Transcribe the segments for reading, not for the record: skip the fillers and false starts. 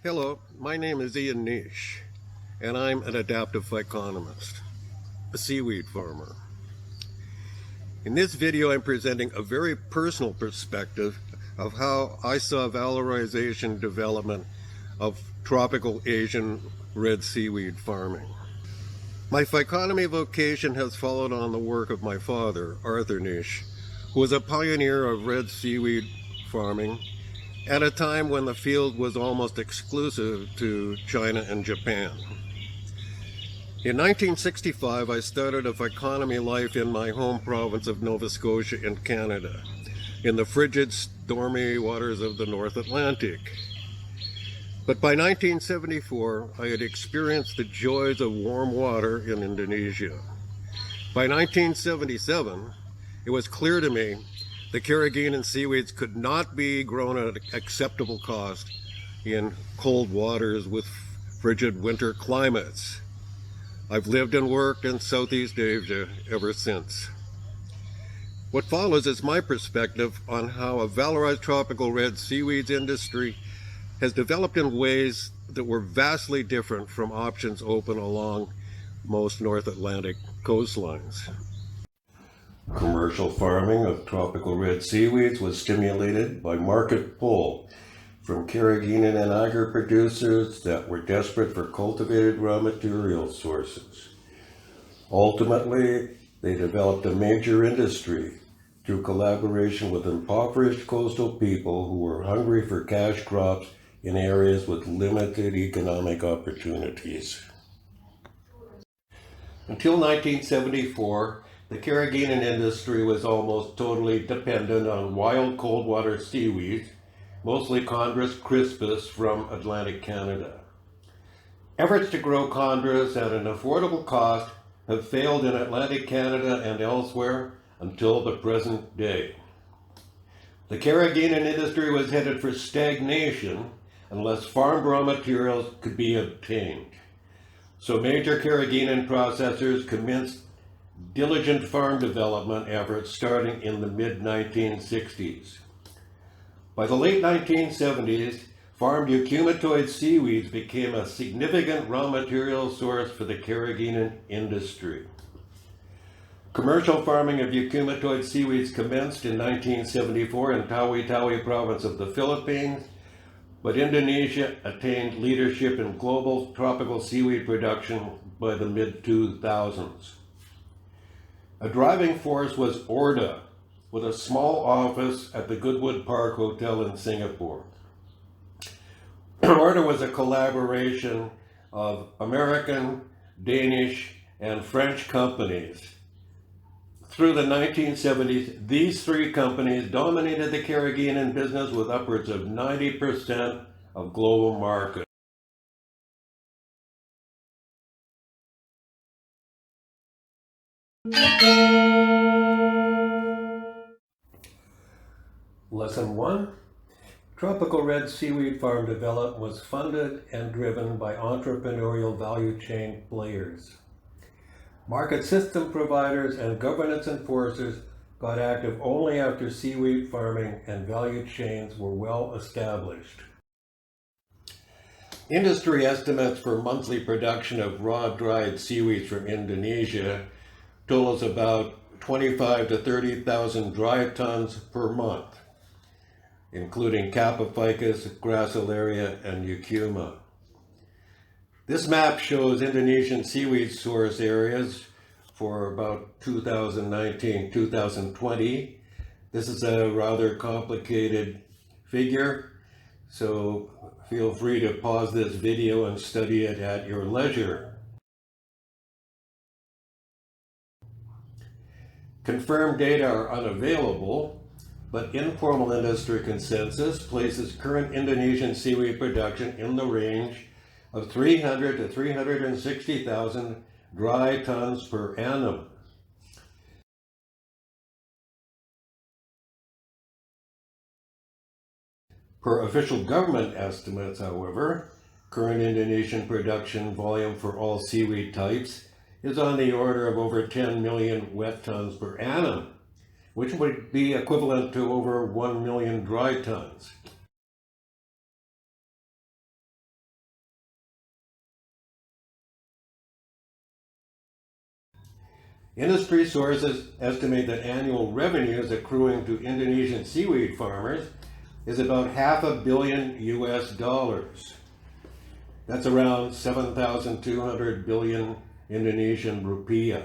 Hello, my name is Ian Nish, and I'm an adaptive phyconomist, a seaweed farmer. In this video, I'm presenting a very personal perspective of how I saw valorization development of tropical Asian red seaweed farming. My phyconomy vocation has followed on the work of my father, Arthur Nish, who was a pioneer of red seaweed farming at a time when the field was almost exclusive to China and Japan. In 1965, I started a phyconomy life in my home province of Nova Scotia in Canada, in the frigid, stormy waters of the North Atlantic. But by 1974, I had experienced the joys of warm water in Indonesia. By 1977, it was clear to me the carrageenan seaweeds could not be grown at an acceptable cost in cold waters with frigid winter climates. I've lived and worked in Southeast Asia ever since. What follows is my perspective on how a valorized tropical red seaweeds industry has developed in ways that were vastly different from options open along most North Atlantic coastlines. Commercial farming of tropical red seaweeds was stimulated by market pull from carrageenan and agar producers that were desperate for cultivated raw material sources. Ultimately, they developed a major industry through collaboration with impoverished coastal people who were hungry for cash crops in areas with limited economic opportunities. Until 1974, the carrageenan industry was almost totally dependent on wild cold water seaweeds, mostly Chondrus crispus from Atlantic Canada. Efforts to grow Chondrus at an affordable cost have failed in Atlantic Canada and elsewhere until the present day. The carrageenan industry was headed for stagnation unless farm raw materials could be obtained. So major carrageenan processors commenced diligent farm development efforts starting in the mid-1960s. By the late 1970s, farmed eukumatoid seaweeds became a significant raw material source for the carrageenan industry. Commercial farming of eukumatoid seaweeds commenced in 1974 in Tawi-Tawi province of the Philippines, but Indonesia attained leadership in global tropical seaweed production by the mid-2000s. A driving force was ORDA, with a small office at the Goodwood Park Hotel in Singapore. ORDA was a collaboration of American, Danish, and French companies. Through the 1970s, these three companies dominated the carrageenan business with upwards of 90% of global market. Lesson 1. Tropical red seaweed farm development was funded and driven by entrepreneurial value chain players. Market system providers and governance enforcers got active only after seaweed farming and value chains were well established. Industry estimates for monthly production of raw dried seaweeds from Indonesia totals about 25 to 30,000 dry tons per month, including Capophycus, Gracilaria, and Eucuma. This map shows Indonesian seaweed source areas for about 2019-2020. This is a rather complicated figure, so feel free to pause this video and study it at your leisure. Confirmed data are unavailable, but informal industry consensus places current Indonesian seaweed production in the range of 300 to 360,000 dry tons per annum. Per official government estimates, however, current Indonesian production volume for all seaweed types is on the order of over 10 million wet tons per annum, which would be equivalent to over 1 million dry tons. Industry sources estimate that annual revenues accruing to Indonesian seaweed farmers is about $500 million US. That's around 7,200 billion Indonesian rupiah.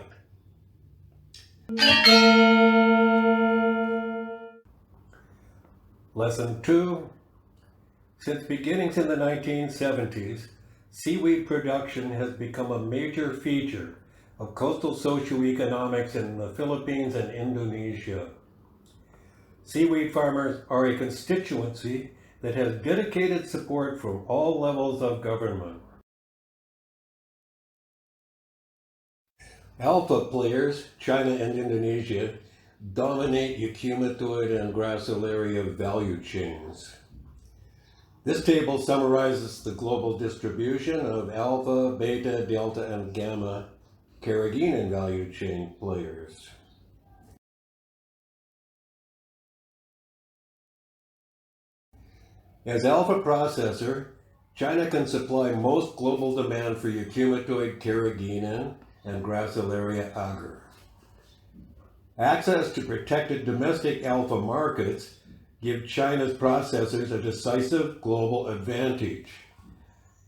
Lesson 2. Since beginnings in the 1970s, seaweed production has become a major feature of coastal socioeconomics in the Philippines and Indonesia. Seaweed farmers are a constituency that has dedicated support from all levels of government. Alpha players, China and Indonesia, dominate eumetoid and gracilaria value chains. This table summarizes the global distribution of alpha, beta, delta, and gamma carrageenan value chain players. As alpha processor, China can supply most global demand for eumetoid carrageenan and gracilaria agar. Access to protected domestic alpha markets give China's processors a decisive global advantage.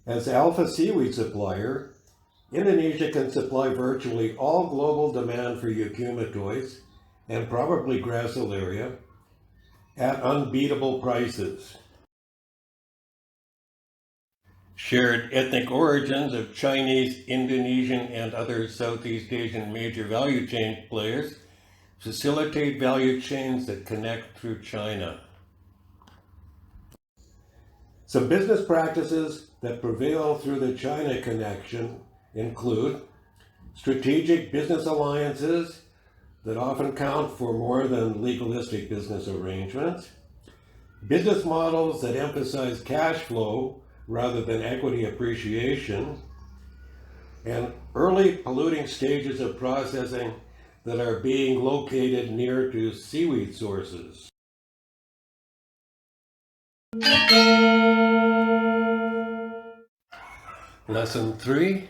As alpha seaweed supplier, Indonesia can supply virtually all global demand for eumetoids and probably gracilaria at unbeatable prices. Shared ethnic origins of Chinese, Indonesian, and other Southeast Asian major value chain players facilitate value chains that connect through China. Some business practices that prevail through the China connection include strategic business alliances that often count for more than legalistic business arrangements, business models that emphasize cash flow rather than equity appreciation, and early polluting stages of processing that are being located near to seaweed sources. Lesson 3.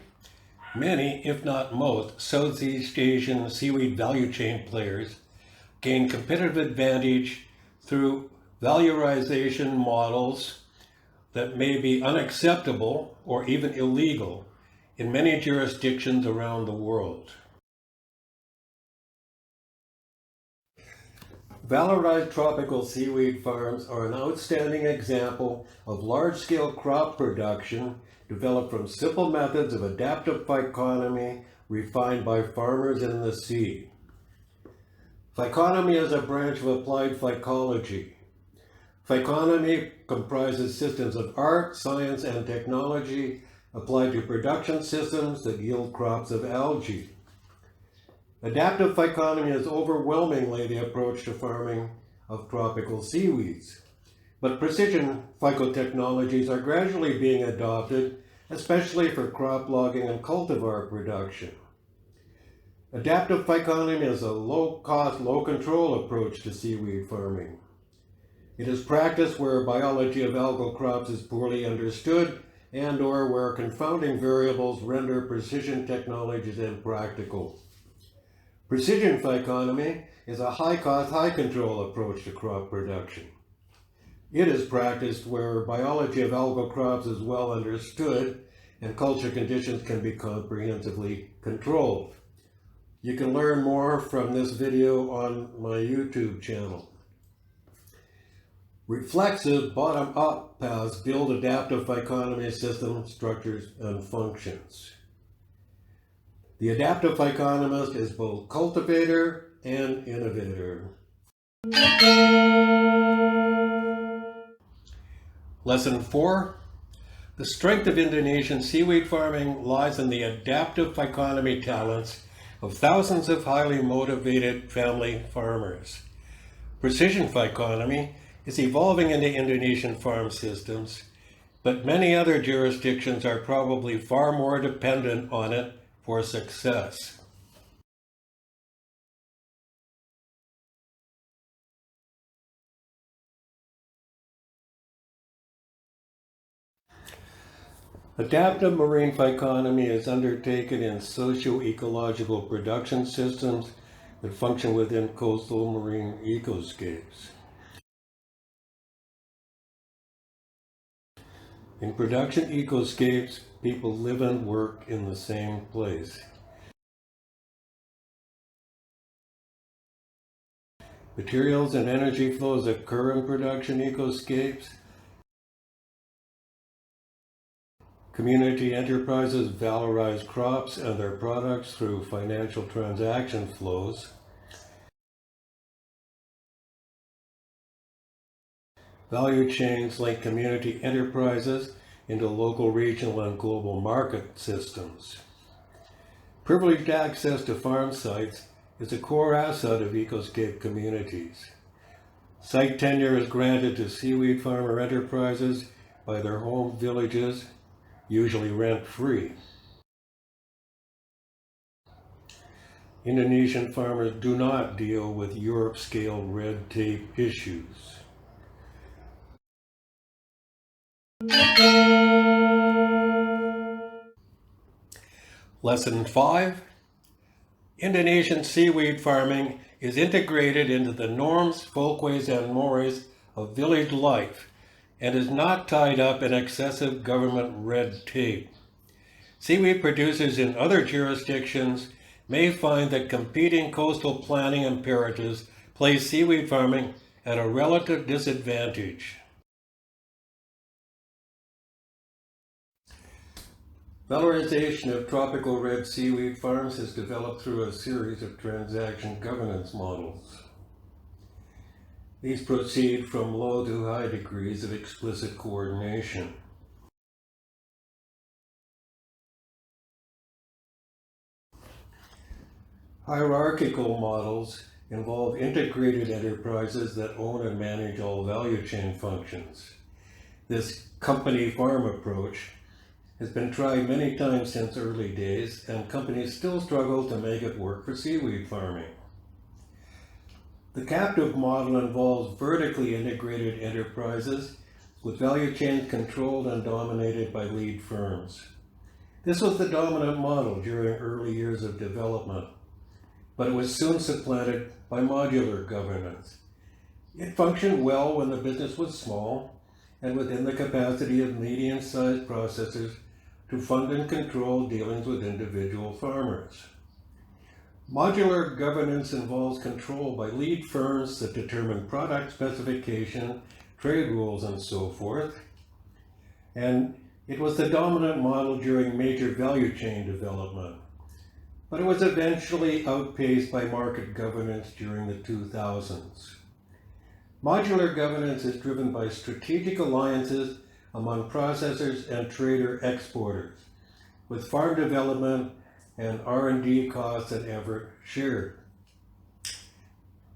Many, if not most, Southeast Asian seaweed value chain players gain competitive advantage through valorization models that may be unacceptable or even illegal in many jurisdictions around the world. Valorized tropical seaweed farms are an outstanding example of large-scale crop production developed from simple methods of adaptive phyconomy refined by farmers in the sea. Phyconomy is a branch of applied phycology. Phyconomy comprises systems of art, science, and technology applied to production systems that yield crops of algae. Adaptive phyconomy is overwhelmingly the approach to farming of tropical seaweeds, but precision phycotechnologies are gradually being adopted, especially for crop logging and cultivar production. Adaptive phyconomy is a low-cost, low-control approach to seaweed farming. It is practiced where biology of algal crops is poorly understood and/or where confounding variables render precision technologies impractical. Precision phyconomy is a high-cost, high-control approach to crop production. It is practiced where biology of algal crops is well understood and culture conditions can be comprehensively controlled. You can learn more from this video on my YouTube channel. Reflexive bottom-up paths build adaptive phyconomy system structures and functions. The adaptive phyconomist is both cultivator and innovator. Lesson 4. The strength of Indonesian seaweed farming lies in the adaptive Phyconomy talents of thousands of highly motivated family farmers. Precision Phyconomy is evolving into Indonesian farm systems, but many other jurisdictions are probably far more dependent on it for success. Adaptive marine phyconomy is undertaken in socio-ecological production systems that function within coastal marine ecoscapes. In production ecoscapes, people live and work in the same place. Materials and energy flows occur in production ecoscapes. Community enterprises valorize crops and their products through financial transaction flows. Value chains link community enterprises into local, regional, and global market systems. Privileged access to farm sites is a core asset of ecoscape communities. Site tenure is granted to seaweed farmer enterprises by their home villages, usually rent-free. Indonesian farmers do not deal with Europe-scale red tape issues. Lesson 5. Indonesian seaweed farming is integrated into the norms, folkways, and mores of village life and is not tied up in excessive government red tape. Seaweed producers in other jurisdictions may find that competing coastal planning imperatives place seaweed farming at a relative disadvantage. Valorization of tropical red seaweed farms is developed through a series of transaction governance models. These proceed from low to high degrees of explicit coordination. Hierarchical models involve integrated enterprises that own and manage all value chain functions. This company farm approach has been tried many times since early days, and companies still struggle to make it work for seaweed farming. The captive model involves vertically integrated enterprises with value chains controlled and dominated by lead firms. This was the dominant model during early years of development, but it was soon supplanted by modular governance. It functioned well when the business was small and within the capacity of medium-sized processors to fund and control dealings with individual farmers. Modular governance involves control by lead firms that determine product specification, trade rules, and so forth. And it was the dominant model during major value chain development. But it was eventually outpaced by market governance during the 2000s. Modular governance is driven by strategic alliances among processors and trader exporters, with farm development and R&D costs and effort shared.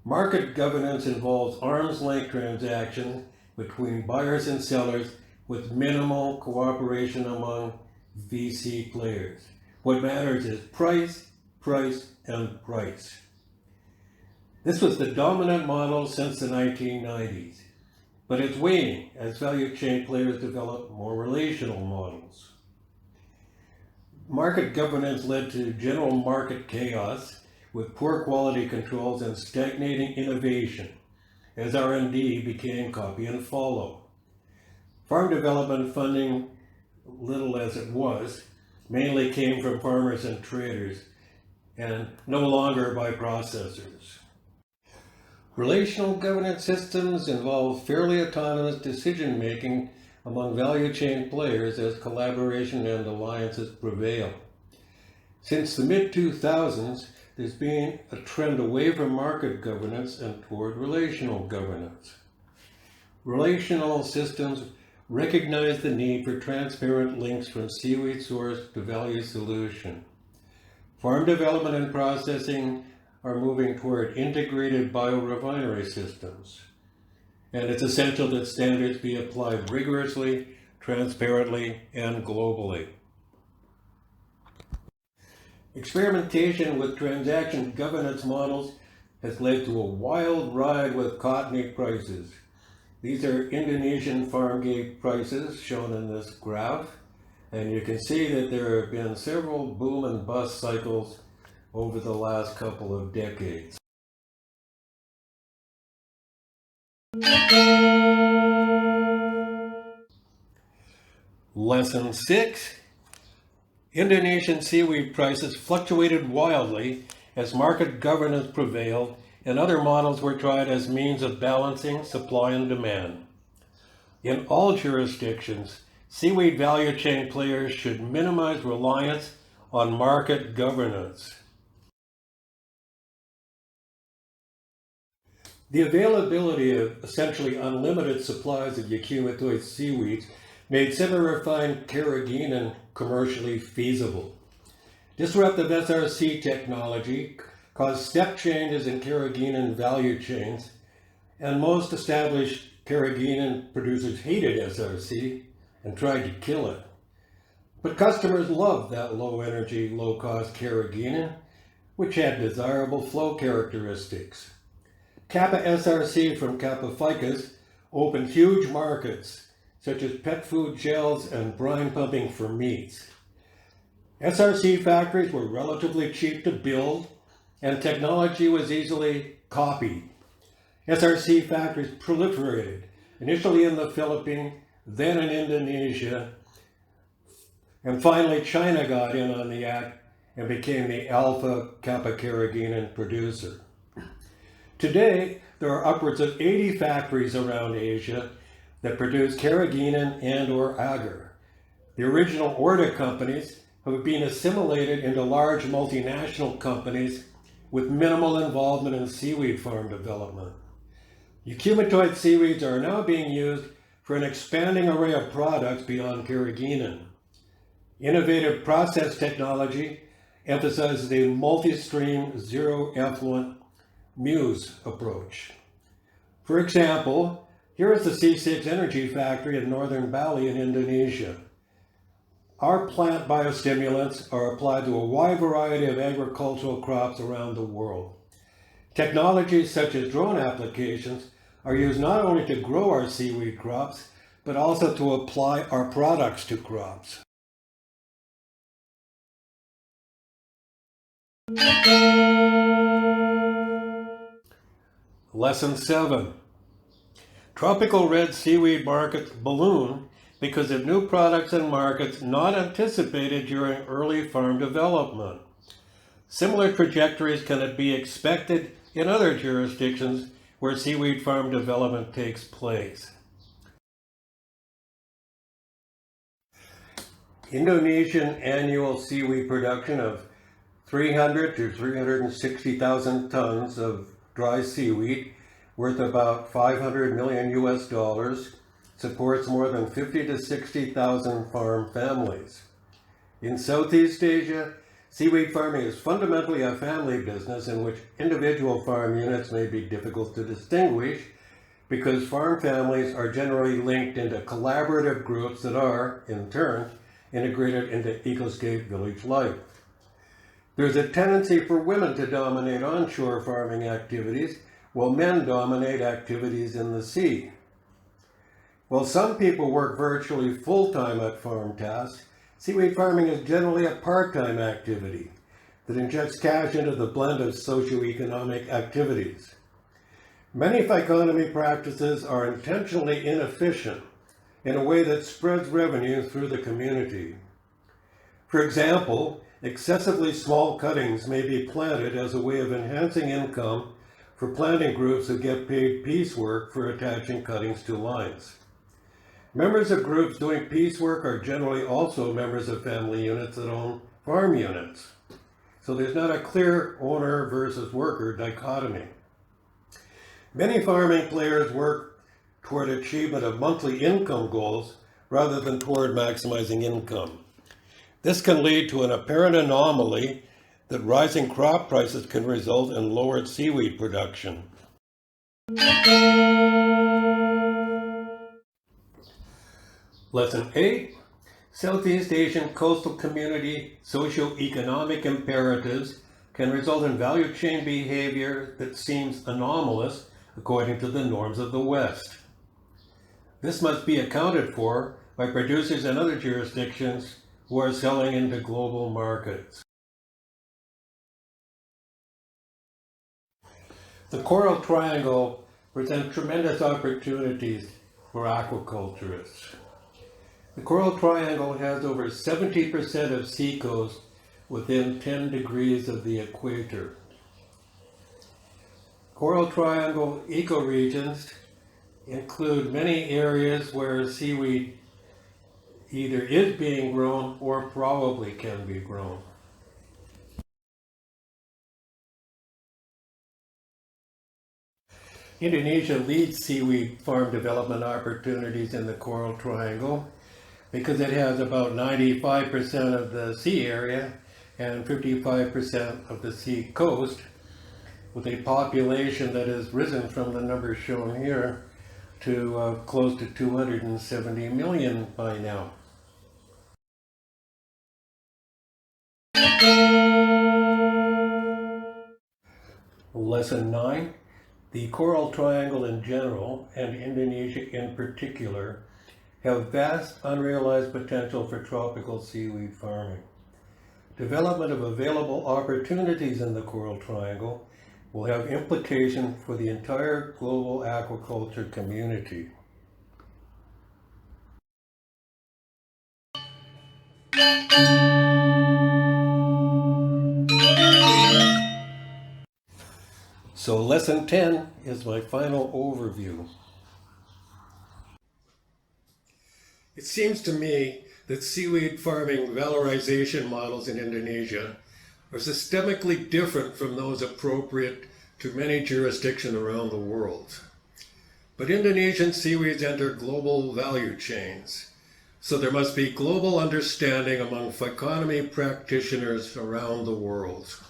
Market governance involves arm's-length transactions between buyers and sellers with minimal cooperation among VC players. What matters is price, price, and price. This was the dominant model since the 1990s. But it's waning as value chain players develop more relational models. Market governance led to general market chaos with poor quality controls and stagnating innovation as R&D became copy and follow. Farm development funding, little as it was, mainly came from farmers and traders and no longer by processors. Relational governance systems involve fairly autonomous decision-making among value chain players as collaboration and alliances prevail. Since the mid-2000s, there's been a trend away from market governance and toward relational governance. Relational systems recognize the need for transparent links from seaweed source to value solution. Farm development and processing are moving toward integrated biorefinery systems. And it's essential that standards be applied rigorously, transparently, and globally. Experimentation with transaction governance models has led to a wild ride with cottony prices. These are Indonesian farm gate prices shown in this graph, and you can see that there have been several boom and bust cycles over the last couple of decades. Lesson 6. Indonesian seaweed prices fluctuated wildly as market governance prevailed and other models were tried as means of balancing supply and demand. In all jurisdictions, seaweed value chain players should minimize reliance on market governance. The availability of essentially unlimited supplies of eumetoid seaweeds made semi-refined carrageenan commercially feasible. Disruptive SRC technology caused step changes in carrageenan value chains, and most established carrageenan producers hated SRC and tried to kill it. But customers loved that low-energy, low-cost carrageenan, which had desirable flow characteristics. Kappa SRC from Kappa ficus opened huge markets, such as pet food gels and brine pumping for meats. SRC factories were relatively cheap to build, and technology was easily copied. SRC factories proliferated, initially in the Philippines, then in Indonesia, and finally China got in on the act and became the alpha Kappa carrageenan producer. Today, there are upwards of 80 factories around Asia that produce carrageenan and or agar. The original Orta companies have been assimilated into large multinational companies with minimal involvement in seaweed farm development. Eumetoid seaweeds are now being used for an expanding array of products beyond carrageenan. Innovative process technology emphasizes a multi-stream, zero-effluent Muse approach. For example, here is the C6 Energy Factory in Northern Bali in Indonesia. Our plant biostimulants are applied to a wide variety of agricultural crops around the world. Technologies such as drone applications are used not only to grow our seaweed crops, but also to apply our products to crops. Lesson 7. Tropical red seaweed markets balloon because of new products and markets not anticipated during early farm development. Similar trajectories can be expected in other jurisdictions where seaweed farm development takes place. Indonesian annual seaweed production of 300 to 360,000 tons of dry seaweed worth about $500 million US supports more than 50 to 60,000 farm families. In Southeast Asia, seaweed farming is fundamentally a family business in which individual farm units may be difficult to distinguish because farm families are generally linked into collaborative groups that are, in turn, integrated into ecoscape village life. There's a tendency for women to dominate onshore farming activities while men dominate activities in the sea. While some people work virtually full-time at farm tasks, seaweed farming is generally a part-time activity that injects cash into the blend of socioeconomic activities. Many Phyconomy practices are intentionally inefficient in a way that spreads revenue through the community. For example, excessively small cuttings may be planted as a way of enhancing income for planting groups who get paid piecework for attaching cuttings to lines. Members of groups doing piecework are generally also members of family units that own farm units. So there's not a clear owner versus worker dichotomy. Many farming players work toward achievement of monthly income goals rather than toward maximizing income. This can lead to an apparent anomaly that rising crop prices can result in lowered seaweed production. Lesson 8, Southeast Asian coastal community socioeconomic imperatives can result in value chain behavior that seems anomalous according to the norms of the West. This must be accounted for by producers in other jurisdictions who are selling into global markets. The Coral Triangle presents tremendous opportunities for aquaculturists. The Coral Triangle has over 70% of seacoast within 10 degrees of the equator. Coral Triangle ecoregions include many areas where seaweed either is being grown or probably can be grown. Indonesia leads seaweed farm development opportunities in the Coral Triangle because it has about 95% of the sea area and 55% of the sea coast, with a population that has risen from the numbers shown here to close to 270 million by now. Lesson 9. The Coral Triangle in general, and Indonesia in particular, have vast unrealized potential for tropical seaweed farming. Development of available opportunities in the Coral Triangle will have implications for the entire global aquaculture community. So lesson 10 is my final overview. It seems to me that seaweed farming valorization models in Indonesia are systemically different from those appropriate to many jurisdictions around the world. But Indonesian seaweeds enter global value chains, so there must be global understanding among Phyconomy practitioners around the world.